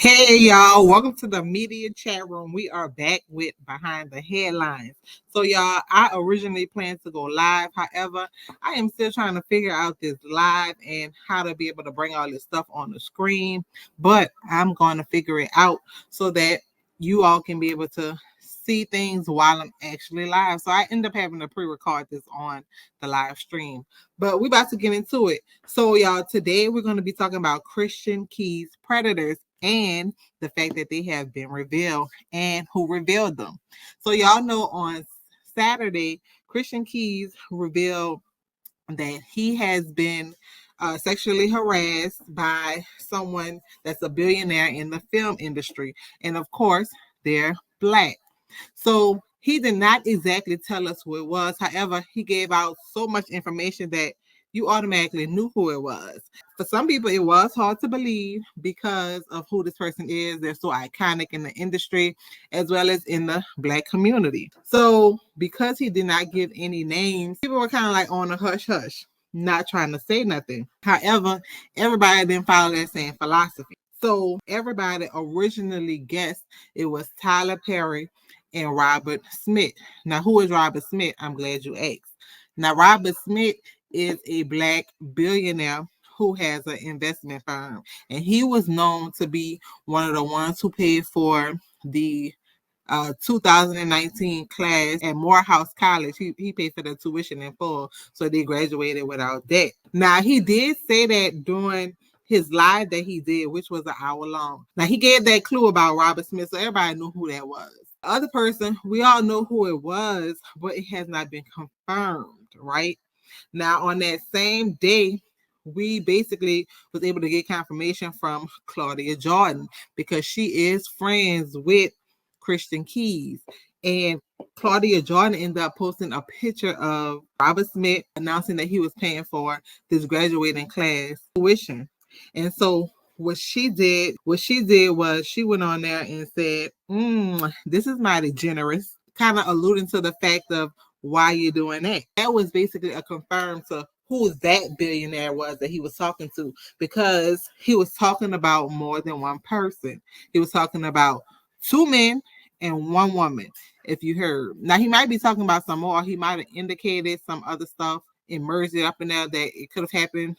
Hey y'all, welcome to the Media Chatroom. We are back with Behind the Headlines. So y'all, I originally planned to go live. However, I am still trying to figure out this live and how to be able to bring all this stuff on the screen. But I'm going to figure it out so that you all can be able to see things while I'm actually live. So I end up having to pre-record this on the live stream. But we're about to get into it. So y'all, today we're going to be talking about Christian Key's predators and the fact that they have been revealed and who revealed them. So y'all know on Saturday, Christian Keys revealed that he has been sexually harassed by someone that's a billionaire in the film industry. And of course, they're black. So he did not exactly tell us who it was. However, he gave out so much information that you automatically knew who it was. For some people, it was hard to believe because of who this person is. They're so iconic in the industry as well as in the black community. So because he did not give any names, people were kind of like on a hush hush, not trying to say nothing. However, everybody didn't follow that same philosophy. So everybody originally guessed it was Tyler Perry and Robert Smith. Now, who is Robert Smith? I'm glad you asked. Now, Robert Smith is a black billionaire who has an investment firm, and he was known to be one of the ones who paid for the 2019 class at Morehouse College. He paid for the tuition in full, so they graduated without debt. Now, he did say that during his live that he did, which was an hour long. Now, he gave that clue about Robert Smith, so everybody knew who that was. The other person, we all know who it was, but it has not been confirmed, right? Now, on that same day, we basically was able to get confirmation from Claudia Jordan because she is friends with Christian Keys. And Claudia Jordan ended up posting a picture of Robert Smith announcing that he was paying for this graduating class tuition. And so what she did was she went on there and said, this is mighty generous, kind of alluding to the fact of why you're doing that. That was basically a confirm to who that billionaire was that he was talking to, because he was talking about more than one person. He was talking about two men and one woman, if you heard. Now, he might be talking about some more. He might have indicated some other stuff and merged it up in there that it could have happened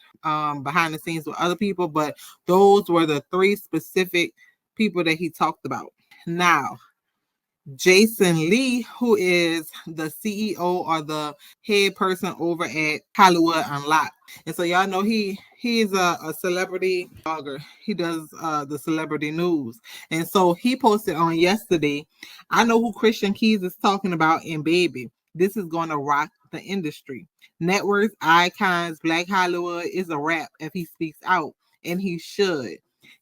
behind the scenes with other people, but those were the three specific people that he talked about. Now, Jason Lee, who is the CEO or the head person over at Hollywood Unlocked. And so y'all know he's a celebrity blogger. He does the celebrity news. And so he posted on yesterday, I know who Christian Keys is talking about in Baby. This is going to rock the industry. Networks, icons, Black Hollywood is a wrap if he speaks out, and he should.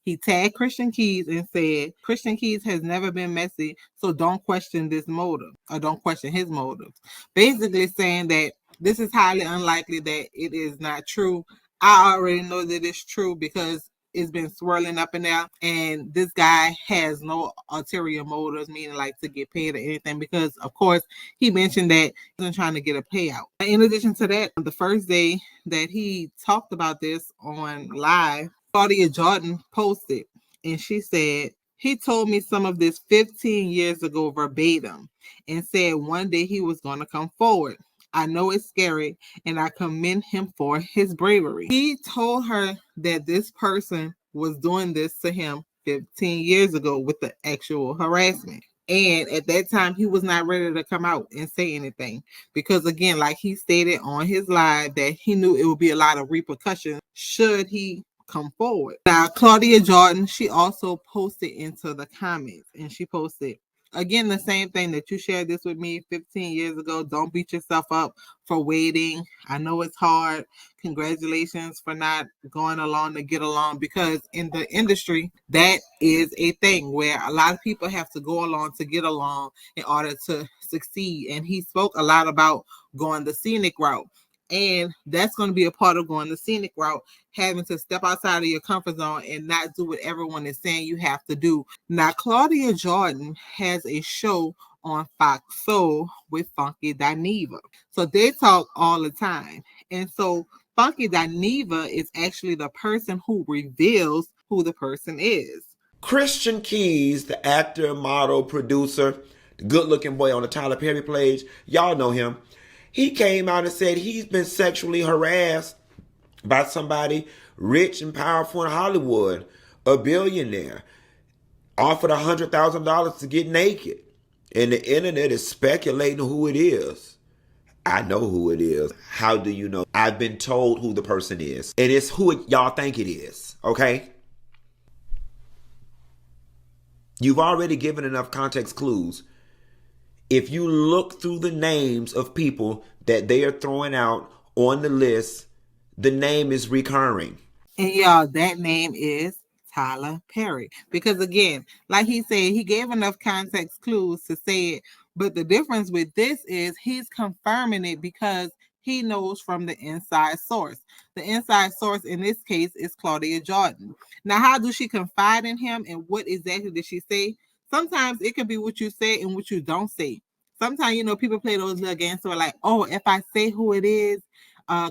He tagged Christian Keys and said, Christian Keys has never been messy, so don't question this motive, or don't question his motives. Basically saying that this is highly unlikely that it is not true. I already know that it's true because it's been swirling up in there, and this guy has no ulterior motives, meaning like to get paid or anything, because of course he mentioned that he wasn't trying to get a payout. In addition to that, the first day that he talked about this on live, Claudia Jordan posted, and she said, he told me some of this 15 years ago verbatim and said one day he was going to come forward. I know it's scary, and I commend him for his bravery. He told her that this person was doing this to him 15 years ago with the actual harassment. And at that time, he was not ready to come out and say anything because, again, like he stated on his live, that he knew it would be a lot of repercussions should he come forward. Now, Claudia Jordan, she also posted into the comments, and she posted, again, the same thing that you shared this with me 15 years ago. Don't beat yourself up for waiting. I know it's hard. Congratulations for not going along to get along, because in the industry, that is a thing where a lot of people have to go along to get along in order to succeed. And he spoke a lot about going the scenic route. And that's going to be a part of going the scenic route, having to step outside of your comfort zone and not do what everyone is saying you have to do. Now, Claudia Jordan has a show on Fox Soul with Funky Dineva. So they talk all the time. And so Funky Dineva is actually the person who reveals who the person is. Christian Keys, the actor, model, producer, the good-looking boy on the Tyler Perry page, y'all know him. He came out and said he's been sexually harassed by somebody rich and powerful in Hollywood, a billionaire, offered $100,000 to get naked. And the internet is speculating who it is. I know who it is. How do you know? I've been told who the person is. It is who y'all think it is, okay? You've already given enough context clues. If you look through the names of people that they are throwing out on the list, the name is recurring. And y'all, that name is Tyler Perry. Because again, like he said, he gave enough context clues to say it. But the difference with this is he's confirming it because he knows from the inside source. The inside source in this case is Claudia Jordan. Now, how do she confide in him and what exactly did she say? Sometimes it could be what you say and what you don't say. Sometimes, people play those little games where like, oh, if I say who it is,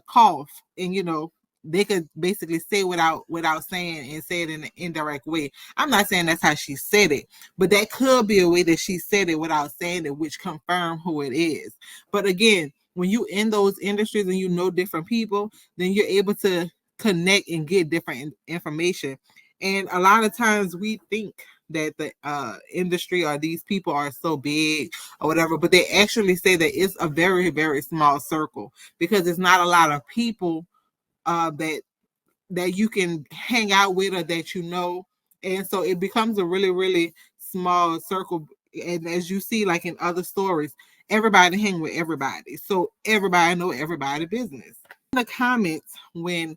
cough. And, they could basically say without saying and say it in an indirect way. I'm not saying that's how she said it, but that could be a way that she said it without saying it, which confirm who it is. But again, when you in those industries and you know different people, then you're able to connect and get different information. And a lot of times we think that the industry or these people are so big or whatever, but they actually say that it's a very, very small circle because it's not a lot of people that you can hang out with or that and so it becomes a really, really small circle. And as you see, like in other stories, everybody hang with everybody, so everybody know everybody's business. In the comments, when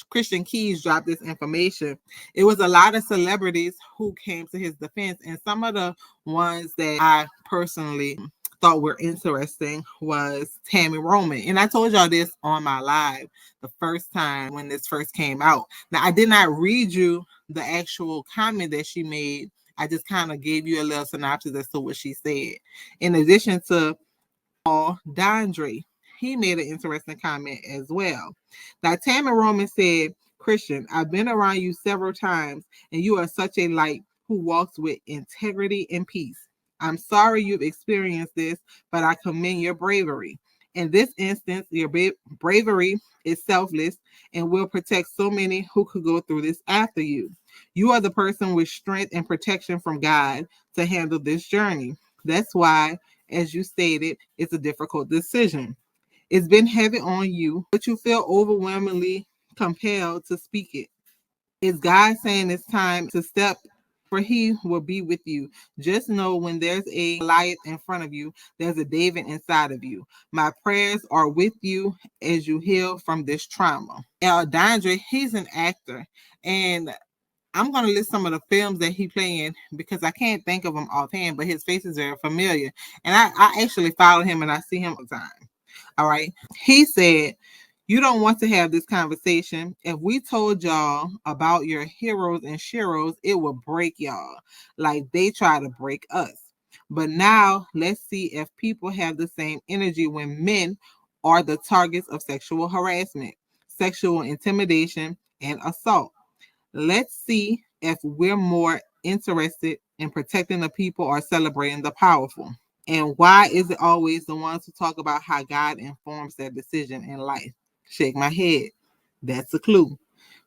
Christian Keys dropped this information, it was a lot of celebrities who came to his defense, and some of the ones that I personally thought were interesting was Tammy Roman. And I told y'all this on my live the first time when this first came out. Now, I did not read you the actual comment that she made. I just kind of gave you a little synopsis as to what she said. In addition to Paul Dondre, he made an interesting comment as well. Now, Tammy Roman said, Christian, I've been around you several times, and you are such a light who walks with integrity and peace. I'm sorry you've experienced this, but I commend your bravery. In this instance, your bravery is selfless and will protect so many who could go through this after you. You are the person with strength and protection from God to handle this journey. That's why, as you stated, it's a difficult decision. It's been heavy on you, but you feel overwhelmingly compelled to speak it. It's God saying it's time to step, for he will be with you. Just know when there's a Goliath in front of you, there's a David inside of you. My prayers are with you as you heal from this trauma. Dondre, he's an actor, and I'm going to list some of the films that he played in because I can't think of them offhand, but his face is very familiar. And I actually follow him and I see him all the time. All right. He said, you don't want to have this conversation. If we told y'all about your heroes and sheroes, it would break y'all like they try to break us. But now let's see if people have the same energy when men are the targets of sexual harassment, sexual intimidation, and assault. Let's see if we're more interested in protecting the people or celebrating the powerful. And why is it always the ones who talk about how God informs their decision in life? Shake my head. That's a clue.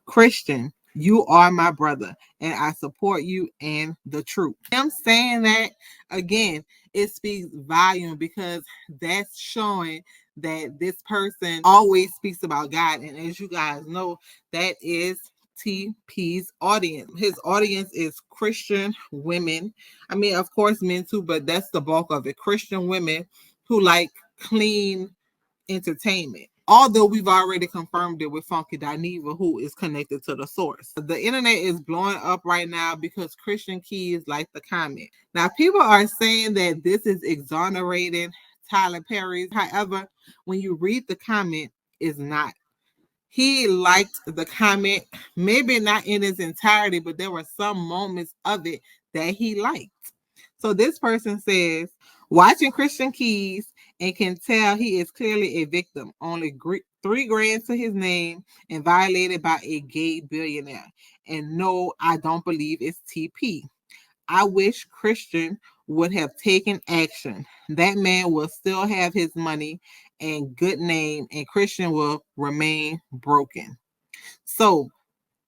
Christian, you are my brother, and I support you and the truth. I'm saying that again, it speaks volume because that's showing that this person always speaks about God. And as you guys know, that is TP's audience. His audience is Christian women. I mean, of course, men too, but that's the bulk of it. Christian women who like clean entertainment. Although we've already confirmed it with Funky Dineva, who is connected to the source. The internet is blowing up right now because Christian Keys like the comment. Now, people are saying that this is exonerating Tyler Perry. However, when you read the comment, it's not. He liked the comment, maybe not in its entirety, but there were some moments of it that he liked. So this person says, watching Christian Keys and can tell he is clearly a victim, only $3,000 to his name and violated by a gay billionaire. And no, I don't believe it's TP. I wish Christian would have taken action. That man will still have his money and good name, and Christian will remain broken. So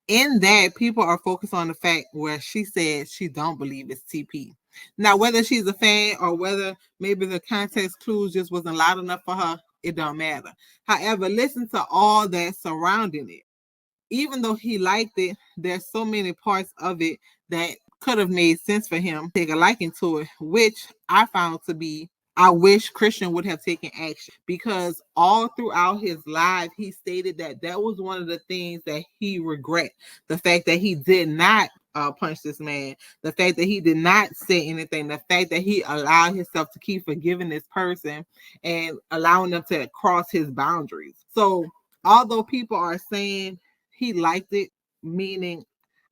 in that, people are focused on the fact where she said she don't believe it's TP. Now, whether she's a fan or whether maybe the context clues just wasn't loud enough for her, it don't matter. However, listen to all that surrounding it. Even though he liked it, there's so many parts of it that could have made sense for him take a liking to it, which I found to be I wish Christian would have taken action, because all throughout his life, he stated that that was one of the things that he regret. The fact that he did not punch this man, the fact that he did not say anything, the fact that he allowed himself to keep forgiving this person and allowing them to cross his boundaries. So although people are saying he liked it, meaning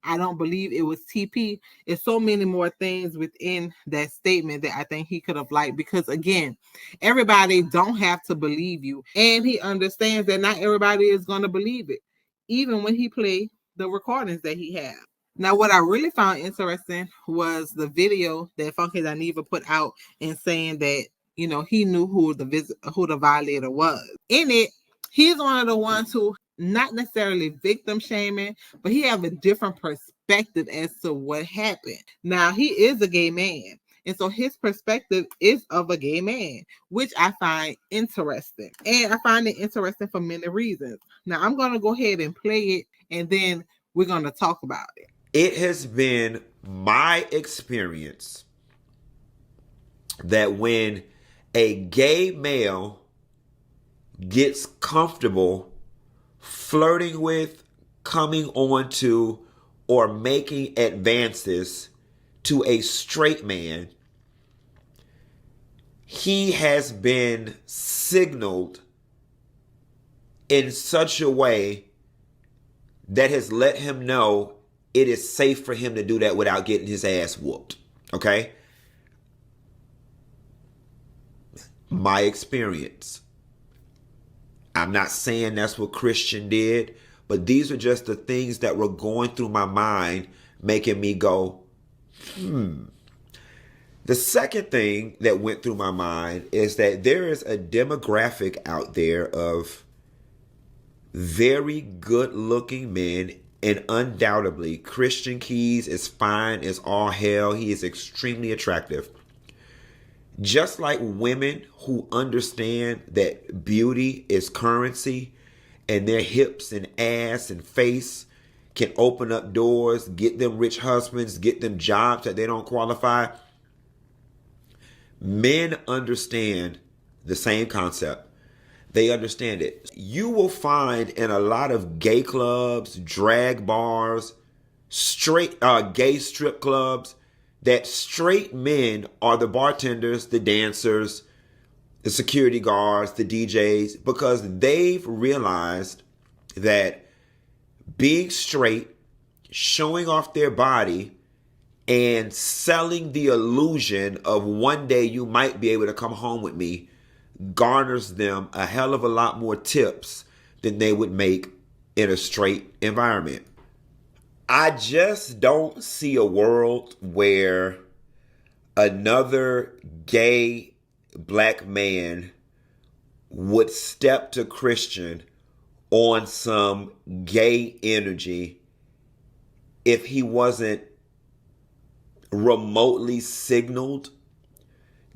I don't believe it was TP. It's so many more things within that statement that I think he could have liked, because again, everybody don't have to believe you. And he understands that not everybody is going to believe it, even when he played the recordings that he had. Now, what I really found interesting was the video that Funky Dineva put out and saying that, he knew who the violator was. In it, he's one of the ones who not necessarily victim shaming, but he have a different perspective as to what happened. Now, he is a gay man, and so his perspective is of a gay man, which I find interesting. And I find it interesting for many reasons. Now, I'm going to go ahead and play it, and then we're going to talk about it. It has been my experience that when a gay male gets comfortable flirting with, coming on to, or making advances to a straight man, he has been signaled in such a way that has let him know it is safe for him to do that without getting his ass whooped. Okay? My experience. I'm not saying that's what Christian did, but these are just the things that were going through my mind, making me go, The second thing that went through my mind is that there is a demographic out there of very good-looking men, and undoubtedly Christian Keys is fine as all hell. He is extremely attractive. Just like women who understand that beauty is currency and their hips and ass and face can open up doors, get them rich husbands, get them jobs that they don't qualify, men understand the same concept. They understand it. You will find in a lot of gay clubs, drag bars, straight gay strip clubs, that straight men are the bartenders, the dancers, the security guards, the DJs, because they've realized that being straight, showing off their body, and selling the illusion of one day you might be able to come home with me garners them a hell of a lot more tips than they would make in a straight environment. I just don't see a world where another gay black man would step to Christian on some gay energy if he wasn't remotely signaled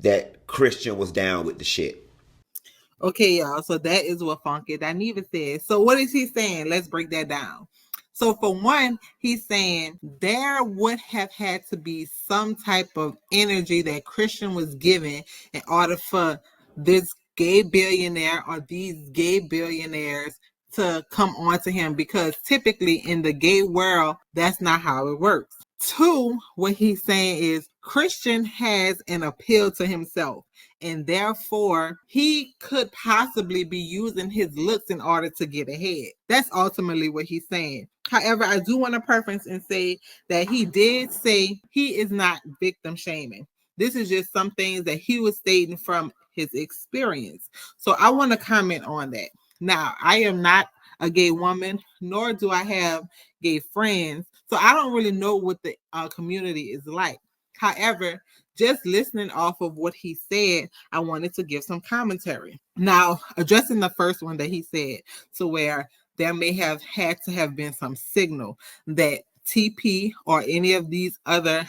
that Christian was down with the shit. Okay, y'all. So that is what Funky Dineva said. So what is he saying? Let's break that down. So for one, he's saying there would have had to be some type of energy that Christian was given in order for this gay billionaire or these gay billionaires to come on to him, because typically in the gay world, that's not how it works. Two, what he's saying is Christian has an appeal to himself, and therefore he could possibly be using his looks in order to get ahead. That's ultimately what he's saying. However, I do want to preference and say that he did say he is not victim shaming. This is just some things that he was stating from his experience. So I want to comment on that. Now, I am not a gay woman, nor do I have gay friends, so I don't really know what the community is like. However, just listening off of what he said, I wanted to give some commentary. Now, addressing the first one that he said, to where there may have had to have been some signal that TP or any of these other,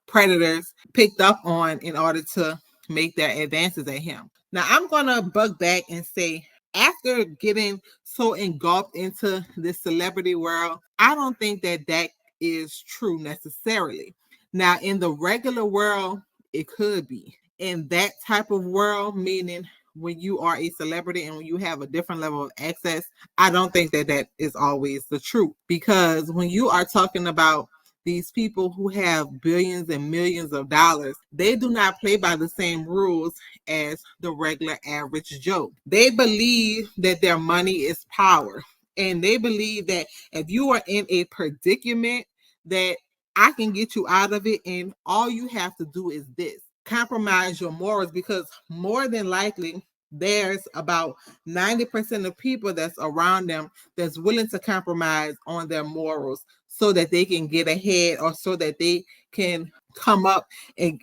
predators picked up on in order to make their advances at him. Now, I'm going to bug back and say, after getting so engulfed into this celebrity world, I don't think that that is true necessarily. Now, in the regular world, it could be. In that type of world, meaning when you are a celebrity and when you have a different level of access, I don't think that that is always the truth. Because when you are talking about these people who have billions and millions of dollars, they do not play by the same rules as the regular average Joe. They believe that their money is power. And they believe that if you are in a predicament, that I can get you out of it, and all you have to do is this: compromise your morals, because more than likely there's about 90% of people that's around them that's willing to compromise on their morals so that they can get ahead, or so that they can come up and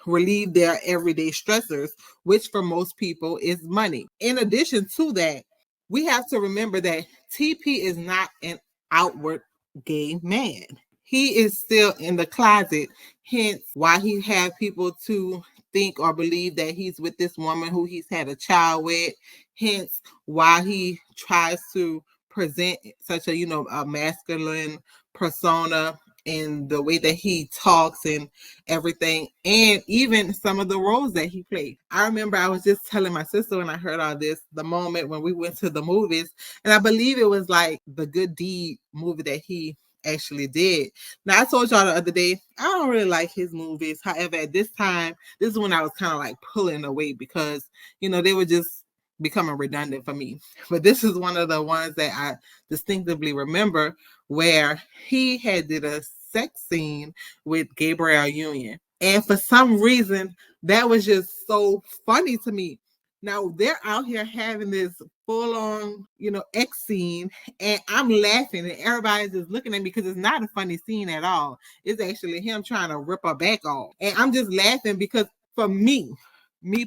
relieve their everyday stressors, which for most people is money. In addition to that, we have to remember that TP is not an outward gay man. He is still in the closet, hence why he had people to think or believe that he's with this woman who he's had a child with, hence why he tries to present such a, a masculine persona in the way that he talks and everything, and even some of the roles that he played. I remember I was just telling my sister when I heard all this, the moment when we went to the movies, and I believe it was like the Good Deed movie that he actually did. Now, I told y'all the other day, I don't really like his movies. However, at this time, this is when I was kind of like pulling away because, they were just becoming redundant for me. But this is one of the ones that I distinctively remember where he had did a sex scene with Gabrielle Union. And for some reason, that was just so funny to me. Now they're out here having this full on, X scene, and I'm laughing, and everybody's just looking at me because it's not a funny scene at all. It's actually him trying to rip her back off. And I'm just laughing because for me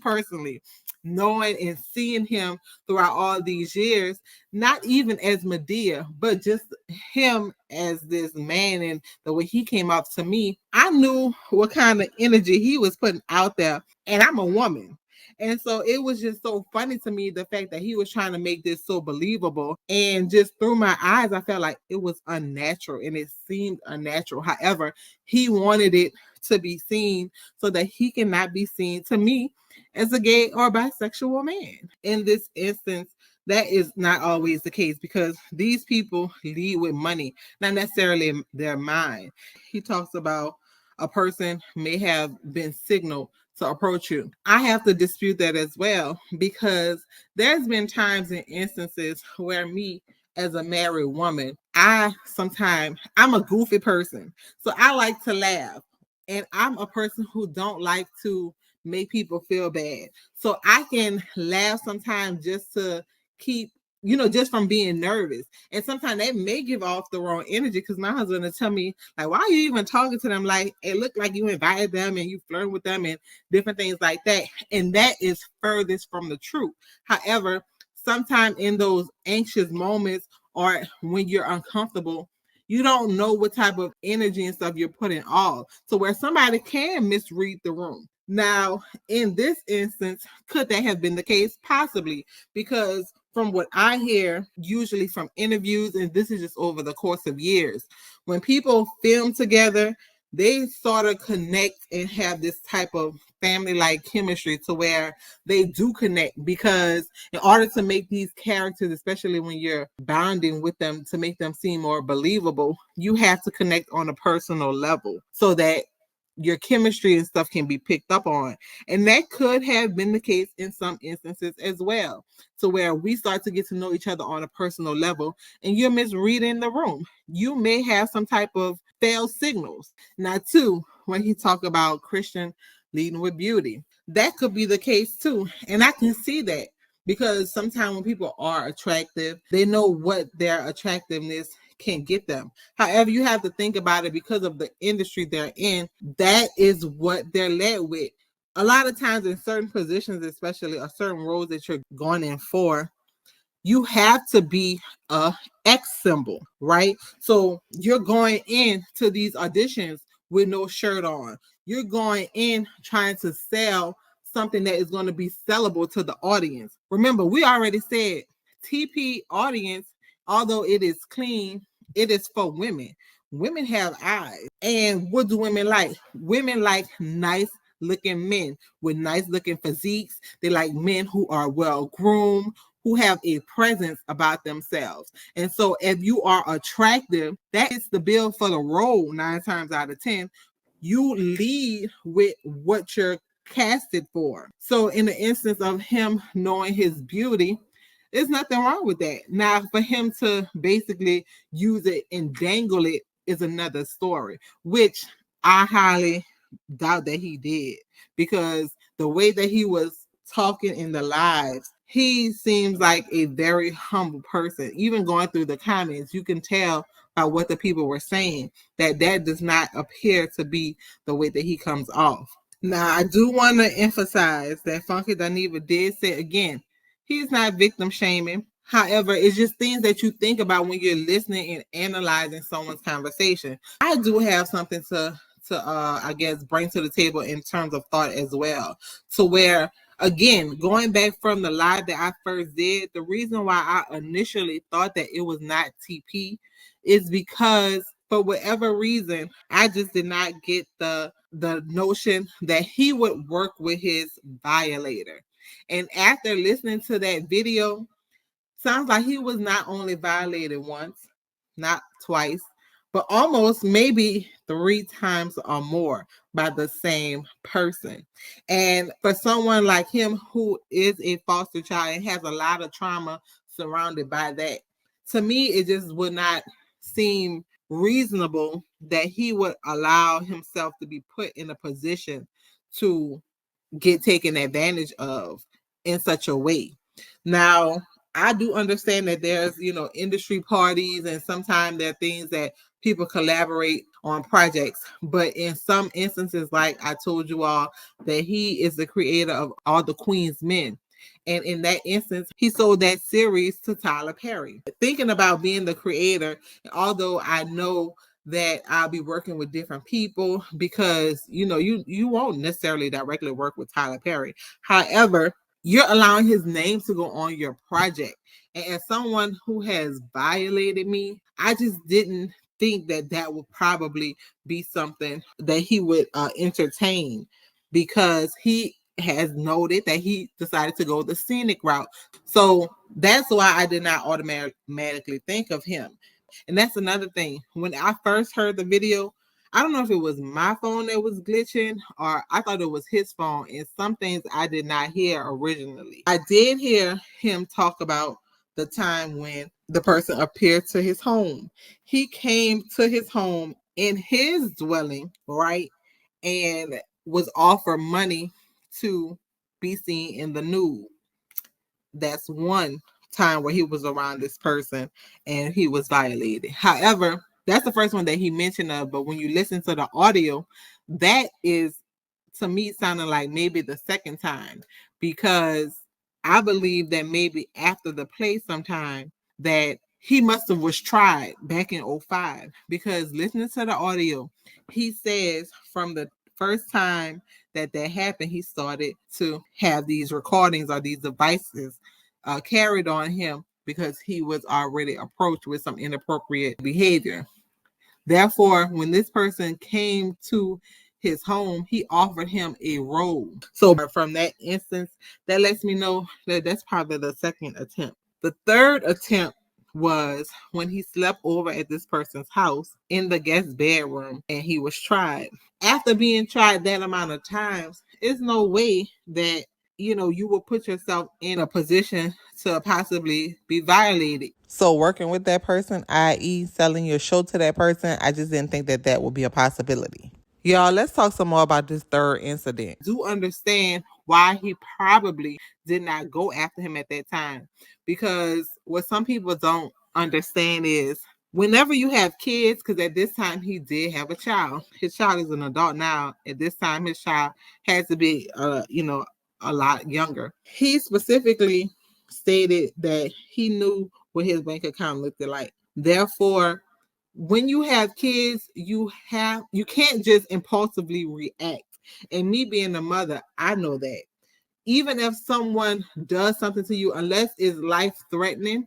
personally, knowing and seeing him throughout all these years, not even as Medea, but just him as this man and the way he came off to me, I knew what kind of energy he was putting out there. And I'm a woman. And so it was just so funny to me, the fact that he was trying to make this so believable. And just through my eyes, I felt like it was unnatural, and it seemed unnatural. However, he wanted it to be seen so that he cannot be seen, to me, as a gay or bisexual man. In this instance, that is not always the case, because these people lead with money, not necessarily their mind. He talks about a person may have been signaled to approach you. I have to dispute that as well, because there's been times and instances where me as a married woman, I'm a goofy person. So I like to laugh. And I'm a person who don't like to make people feel bad. So I can laugh sometimes just to keep, just from being nervous. And sometimes that may give off the wrong energy, because my husband will tell me, like, why are you even talking to them? Like, it looked like you invited them and you flirting with them and different things like that. And that is furthest from the truth. However, sometimes in those anxious moments or when you're uncomfortable, you don't know what type of energy and stuff you're putting off, so where somebody can misread the room. Now, in this instance, could that have been the case? Possibly, because from what I hear, usually from interviews, and this is just over the course of years, when people film together, they sort of connect and have this type of family-like chemistry to where they do connect, because in order to make these characters, especially when you're bonding with them, to make them seem more believable, you have to connect on a personal level so that your chemistry and stuff can be picked up on. And that could have been the case in some instances as well, to where we start to get to know each other on a personal level, and you're misreading the room. You may have some type of failed signals. Now, too, when he talk about Christian leading with beauty, that could be the case too. And I can see that, because sometimes when people are attractive, they know what their attractiveness can get them. However, you have to think about it because of the industry they're in. That is what they're led with. A lot of times in certain positions, especially or certain roles that you're going in for, you have to be a X symbol, right? So you're going in to these auditions with no shirt on. You're going in trying to sell something that is going to be sellable to the audience. Remember, we already said TP audience, although it is clean, it is for women. Women have eyes. And what do women like? Women like nice looking men with nice looking physiques. They like men who are well groomed, who have a presence about themselves. And so if you are attractive, that is the bill for the role 9 times out of 10. You lead with what you're casted for. So in the instance of him knowing his beauty, there's nothing wrong with that. Now, for him to basically use it and dangle it is another story, which I highly doubt that he did, because the way that he was talking in the lives, he seems like a very humble person. Even going through the comments, you can tell by what the people were saying that does not appear to be the way that he comes off. Now, I do want to emphasize that Funky Dineva did say again, he's not victim shaming. However, it's just things that you think about when you're listening and analyzing someone's conversation. I do have something to I guess bring to the table in terms of thought as well. To where, again, going back from the live that I first did, the reason why I initially thought that it was not TP is because for whatever reason, I just did not get the notion that he would work with his violator. And after listening to that video, sounds like he was not only violated once, not twice, but almost maybe 3 times or more by the same person. And for someone like him who is a foster child and has a lot of trauma surrounded by that, to me, it just would not seem reasonable that he would allow himself to be put in a position to get taken advantage of in such a way. Now, I do understand that there's, industry parties, and sometimes there are things that people collaborate on projects. But in some instances, like I told you all, that he is the creator of All the Queen's Men. And in that instance, he sold that series to Tyler Perry. Thinking about being the creator, although I know that I'll be working with different people, because you won't necessarily directly work with Tyler Perry. However, you're allowing his name to go on your project. And as someone who has violated me, I just didn't think that would probably be something that he would entertain, because he has noted that he decided to go the scenic route. So that's why I did not automatically think of him. And that's another thing. When I first heard the video, I don't know if it was my phone that was glitching or I thought it was his phone, and some things I did not hear originally. I did hear him talk about the time when the person appeared to his home. He came to his home in his dwelling, right? And was offered money to be seen in the nude. That's one time where he was around this person and he was violated. However, that's the first one that he mentioned of, but when you listen to the audio, that is, to me, sounding like maybe the second time, because I believe that maybe after the play sometime that he must have was tried back in 05, because listening to the audio, he says from the first time that happened, he started to have these recordings or these devices carried on him because he was already approached with some inappropriate behavior. Therefore, when this person came to his home, he offered him a role. So from that instance, that lets me know that that's probably the second attempt. The third attempt was when he slept over at this person's house in the guest bedroom and he was tried. After being tried that amount of times, there's no way that you will put yourself in a position to possibly be violated. So working with that person, i.e. selling your show to that person, I just didn't think that would be a possibility. Y'all, let's talk some more about this third incident. Do understand why he probably did not go after him at that time. Because what some people don't understand is whenever you have kids, because at this time he did have a child. His child is an adult now. At this time, his child has to be, a lot younger. He specifically stated that he knew what his bank account looked like. Therefore, when you have kids, you can't just impulsively react. And me being a mother, I know that. Even if someone does something to you, unless it's life threatening,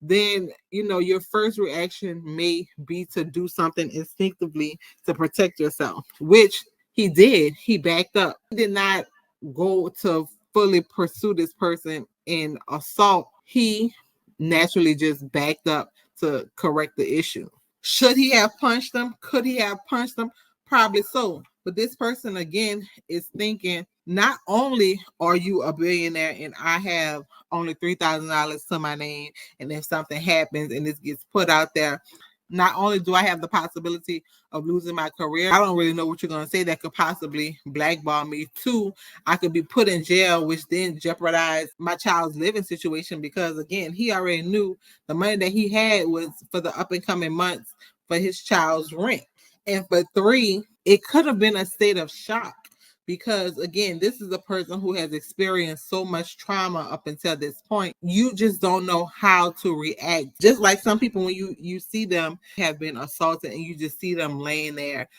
then your first reaction may be to do something instinctively to protect yourself, which he did. He backed up. He did not go to fully pursue this person in assault. He naturally just backed up to correct the issue. Should he have punched them? Could he have punched them? Probably so. But this person, again, is thinking, not only are you a billionaire and I have only $3,000 to my name, and if something happens and this gets put out there, not only do I have the possibility of losing my career, I don't really know what you're going to say that could possibly blackball me. Two, I could be put in jail, which then jeopardize my child's living situation, because again, he already knew the money that he had was for the up and coming months for his child's rent. And for three, it could have been a state of shock, because again, this is a person who has experienced so much trauma up until this point. You just don't know how to react. Just like some people, when you see them have been assaulted and you just see them laying there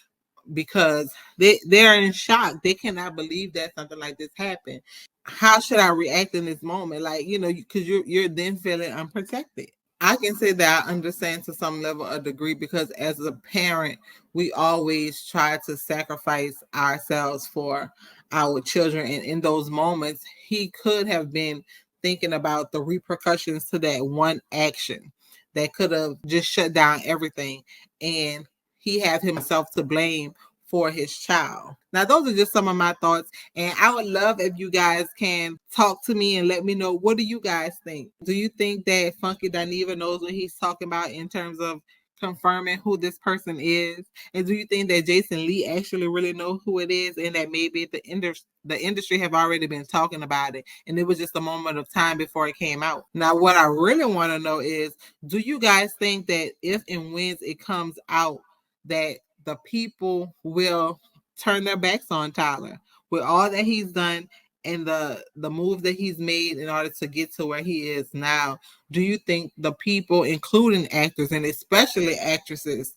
because they're in shock. They cannot believe that something like this happened. How should I react in this moment? Like, because you're then feeling unprotected. I can say that I understand to some level of degree, because as a parent, we always try to sacrifice ourselves for our children. And in those moments, he could have been thinking about the repercussions to that one action that could have just shut down everything. And he had himself to blame for his child. Now, those are just some of my thoughts, and I would love if you guys can talk to me and let me know, what do you guys think? Do you think that Funky Dineva knows what he's talking about in terms of confirming who this person is? And do you think that Jason Lee actually really knows who it is, and that maybe the industry have already been talking about it and it was just a moment of time before it came out? Now, what I really want to know is, do you guys think that if and when it comes out, that the people will turn their backs on Tyler with all that he's done and the move that he's made in order to get to where he is now? Do you think the people, including actors and especially actresses,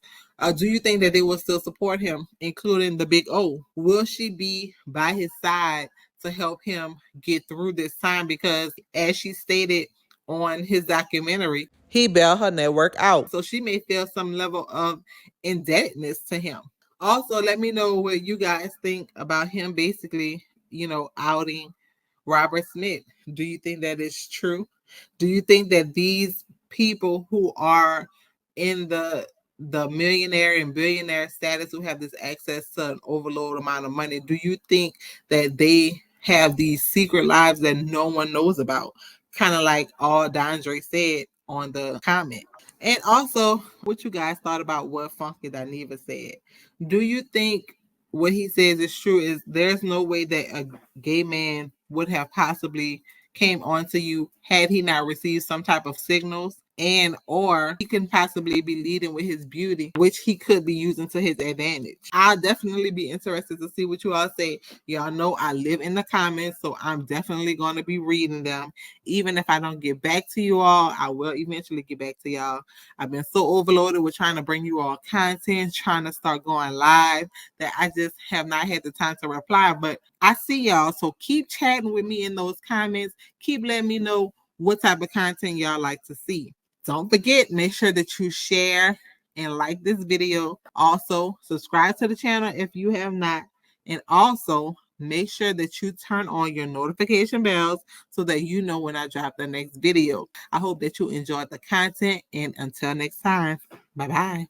do you think that they will still support him, including the Big O? Will she be by his side to help him get through this time? Because as she stated on his documentary, he bailed her network out. So she may feel some level of indebtedness to him. Also, let me know what you guys think about him basically, outing Robert Smith. Do you think that is true? Do you think that these people who are in the millionaire and billionaire status, who have this access to an overload amount of money, do you think that they have these secret lives that no one knows about? Kind of like all Dondre said on the comment. And also, what you guys thought about what Funky Dineva said. Do you think what he says is true? Is there's no way that a gay man would have possibly came onto you had he not received some type of signals, and or he can possibly be leading with his beauty, which he could be using to his advantage? I'll definitely be interested to see what you all say. Y'all know I live in the comments, so I'm definitely going to be reading them. Even if I don't get back to you all, I will eventually get back to y'all. I've been so overloaded with trying to bring you all content, trying to start going live, that I just have not had the time to reply. But I see y'all, so keep chatting with me in those comments. Keep letting me know what type of content y'all like to see. Don't forget, make sure that you share and like this video. Also, subscribe to the channel if you have not. And also, make sure that you turn on your notification bells so that you know when I drop the next video. I hope that you enjoyed the content, and until next time, bye-bye.